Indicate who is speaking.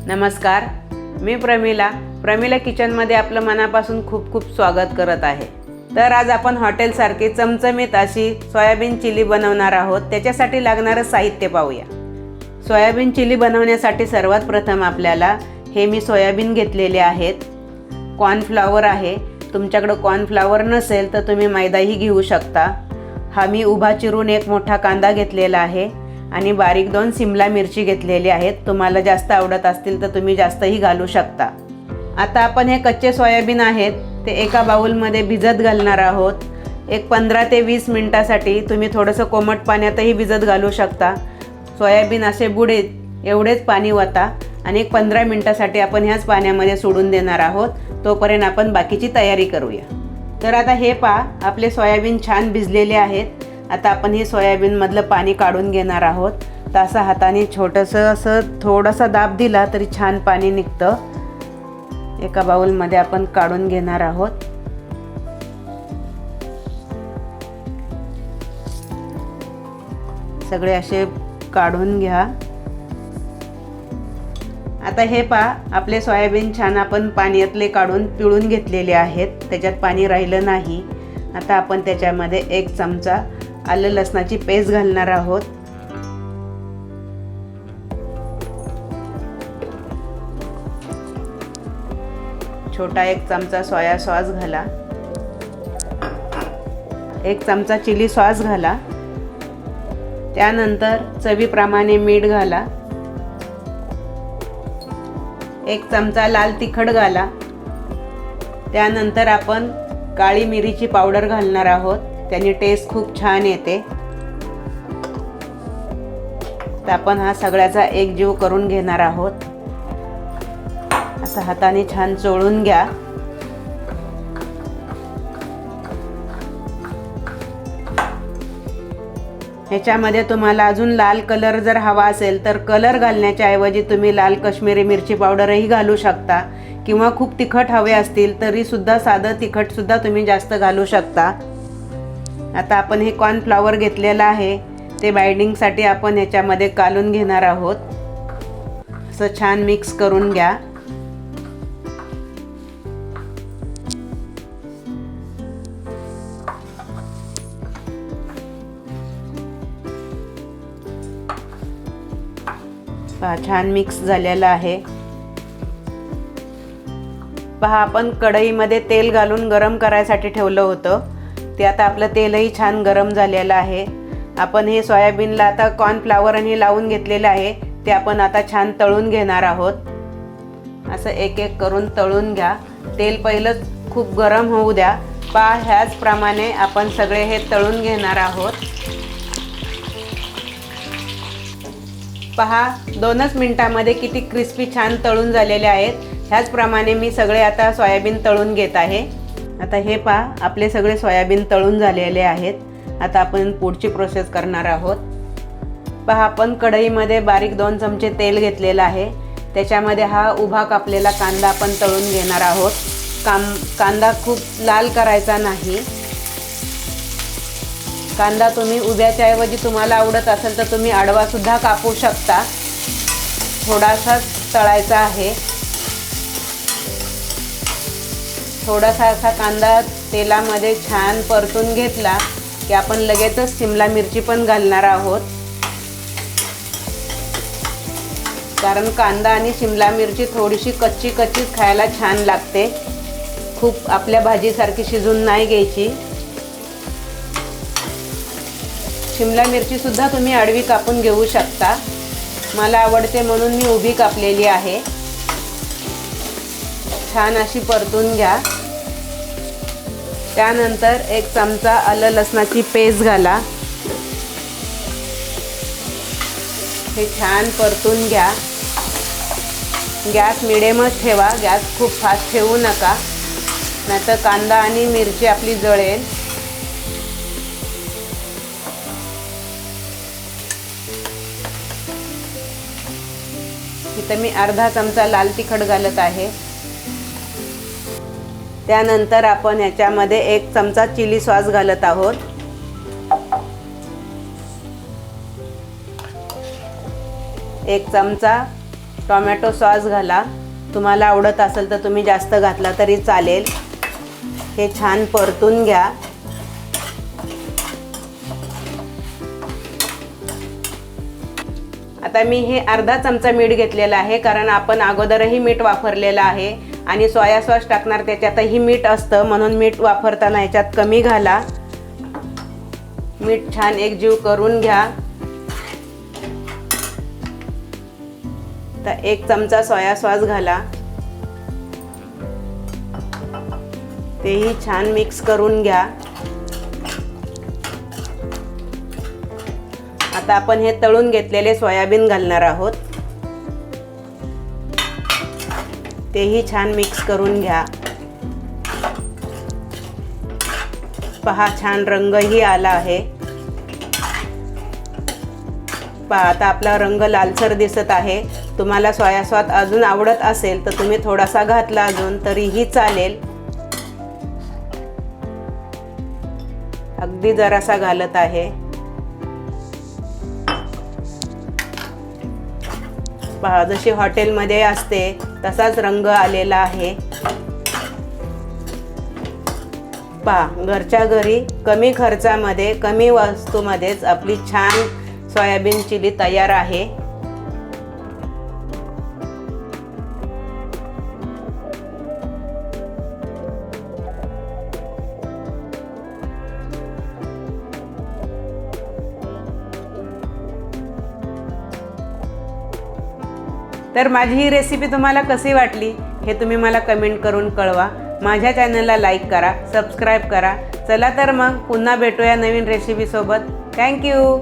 Speaker 1: नमस्कार, मी प्रमिला किचनमध्ये आपलं मनापासून खूप खूप स्वागत करत आहे। तर आज आपण हॉटेलसारखी चमचमीत अशी सोयाबीन चिली बनवणार आहोत। त्याच्यासाठी लागणारं साहित्य पाहूया। सोयाबीन चिली बनवण्यासाठी सर्वात प्रथम आपल्याला हे मी सोयाबीन घेतलेले आहेत। कॉर्नफ्लॉवर आहे, तुमच्याकडे कॉर्नफ्लॉवर नसेल तर तुम्ही मैदाही घेऊ शकता। हा मी उभा चिरून एक मोठा कांदा घेतलेला आहे आणि बारीक 2 शिमला मिरची घेतलेली आहेत। तुम्हाला जास्त आवडत असतील तर तुम्ही जास्तही घालू शकता। आता आपण हे कच्चे सोयाबीन आहेत ते एका बाउलमध्ये भिजत घालणार आहोत। एक 15 ते 20 मिनिटासाठी तुम्ही थोडंसं कोमट पाण्यातही भिजत घालू शकता। सोयाबीन असे बुडेल एवढेच पाणी वता आणि एक 15 मिनिटासाठी आपण ह्याच पाण्यामध्ये सोडून देणार आहोत। तोपर्यंत आपण बाकीची तयारी करूया। तर आता हे पहा, आपले सोयाबीन छान भिजलेले आहेत। आता आपण हे सोयाबीन मधलं पाणी काढून घेणार आहोत। तर असं हाताने छोटंसं असं थोडासा दाब दिला तरी छान पाणी निघतं। एका बाउलमध्ये आपण काढून घेणार आहोत। सगळे असे काढून घ्या। आता हे पहा, आपले सोयाबीन छान आपण पाण्यातले काढून पिळून घेतलेले आहेत। त्याच्यात पाणी राहिलं नाही। आता आपण त्याच्यामध्ये 1 चमचा आलं लसणाची पेस्ट घालणार आहोत। छोटा 1 चमचा सोया सॉस घाला। 1 चमचा चिली सॉस घाला। त्यानंतर चवीप्रमाणे मीठ घाला। 1 चमचा लाल तिखट घाला। त्यानंतर आपण काळी मिरीची पावडर घालणार आहोत। त्याने टेस्ट खूप छान येते। तर आपण हा सगळ्याचा एकजीव करून घेणार आहोत। असं हाताने छान चोळून घ्या। ह्याच्यामध्ये तुम्हाला अजून लाल कलर जर हवा असेल तर कलर घालण्याच्या ऐवजी तुम्ही लाल काश्मीरी मिरची पावडरही घालू शकता, किंवा खूप तिखट हवे असतील तरी सुद्धा साधं तिखट सुद्धा तुम्ही जास्त घालू शकता। आता आपण हे कॉर्नफ्लॉवर घेतलेलं आहे ते बाइंडिंगसाठी आपण ह्याच्यामध्ये कालून घेणार आहोत। असं छान मिक्स करून घ्या। पहा, छान मिक्स झालेलं आहे। पहा, आपण कढईमध्ये तेल घालून गरम करायसाठी ठेवलं होतं। ते आता आपलं तेलही छान गरम झालेलं आहे। आपण हे सोयाबीनला आता कॉर्नफ्लॉवरने लावून घेतलेलं आहे ते आपण आता छान तळून घेणार आहोत। असं एक एक करून तळून घ्या। तेल पहिलं खूप गरम होऊ द्या। पहा, ह्याचप्रमाणे आपण सगळे हे तळून घेणार आहोत। पहा, 2च मिनिटामध्ये किती क्रिस्पी छान तळून झालेले आहेत। ह्याचप्रमाणे मी सगळे आता सोयाबीन तळून घेत आहे। आता हे पहा, आपले सगळे सोयाबीन तळून झालेले आहेत। आता आपण पुढची प्रोसेस करणार आहोत। पहा, आपण कढईमध्ये बारीक 2 चमचे तेल घेतलेलं आहे। त्याच्यामध्ये हा उभा कापलेला कांदा आपण तळून घेणार आहोत। कांदा खूप लाल करायचा नाही। कांदा तुम्ही उभ्याच्या ऐवजी तुम्हाला आवडत असेल तर तुम्ही आडवा सुद्धा कापू शकता। थोडासा तळायचा आहे। थोडासा असा कांदा तेलामध्ये छान परतून घेतला की आपण लगेचच शिमला मिरची पण घालणार आहोत। कारण कांदा आणि शिमला मिरची थोडीशी कच्ची खायला छान लागते। खूप आपल्या भाजीसारखी शिजून नाही घ्यायची। शिमला मिरची सुद्धा तुम्ही आडवी कापून घेऊ शकता। मला आवडते म्हणून मी उभी कापलेली आहे। छान अशी परतून घ्या। त्यानंतर 1 चमचा आलं लसणाची पेस्ट घाला। हे छान परतून घ्या। गॅस मिडियमच ठेवा, गॅस खूप फास्ट ठेवू नका, नाहीतर कांदा आणि मिरची आपली जळेल। इथं मी अर्धा चमचा लाल तिखट घालत आहे। त्यानंतर आपण याच्यामध्ये 1 चमचा चिली सॉस घालत आहोत। 1 चमचा टोमॅटो सॉस घाला. तुम्हाला आवडत असेल तर तुम्ही जास्त घातला तरी चालेल. हे छान परतून घ्या. आता मी हे अर्धा चमचा मीठ घेतलेला आहे, कारण आपण अगोदरही मीठ वापरलेलं आहे आणि सोया सॉस टाकणार त्याच्यातही मीठ असतं, म्हणून मीठ वापरताना याच्यात कमी घाला. मीठ छान एकजीव करून घ्या. तर 1 चमचा सोया सॉस घाला. तेही छान मिक्स करून घ्या. आता आपण हे तळून घेतलेले सोयाबीन घालणार आहोत. तेही छान मिक्स करून घ्या. पहा छान रंगही आला आहे. पहा आता आपला रंग लालसर दिसत आहे. तुम्हाला सोया सॉस अजून आवडत असेल तर तुम्ही थोडासा घातला अजून तरीही चालेल. अगदी जरासा घालत आहे. पहा जशी हॉटेलमध्ये असते तसाच रंग आलेला आहे. पहा घरच्या घरी कमी खर्चामध्ये कमी वस्तूमध्येच आपली छान सोयाबीन चिली तयार आहे. तर माझी ही रेसिपी तुम्हाला कशी वाटली हे तुम्ही मला कमेंट करून कळवा. माझ्या चॅनलला लाईक करा, सबस्क्राईब करा. चला तर मग पुन्हा भेटूया नवीन रेसिपीसोबत. थँक्यू.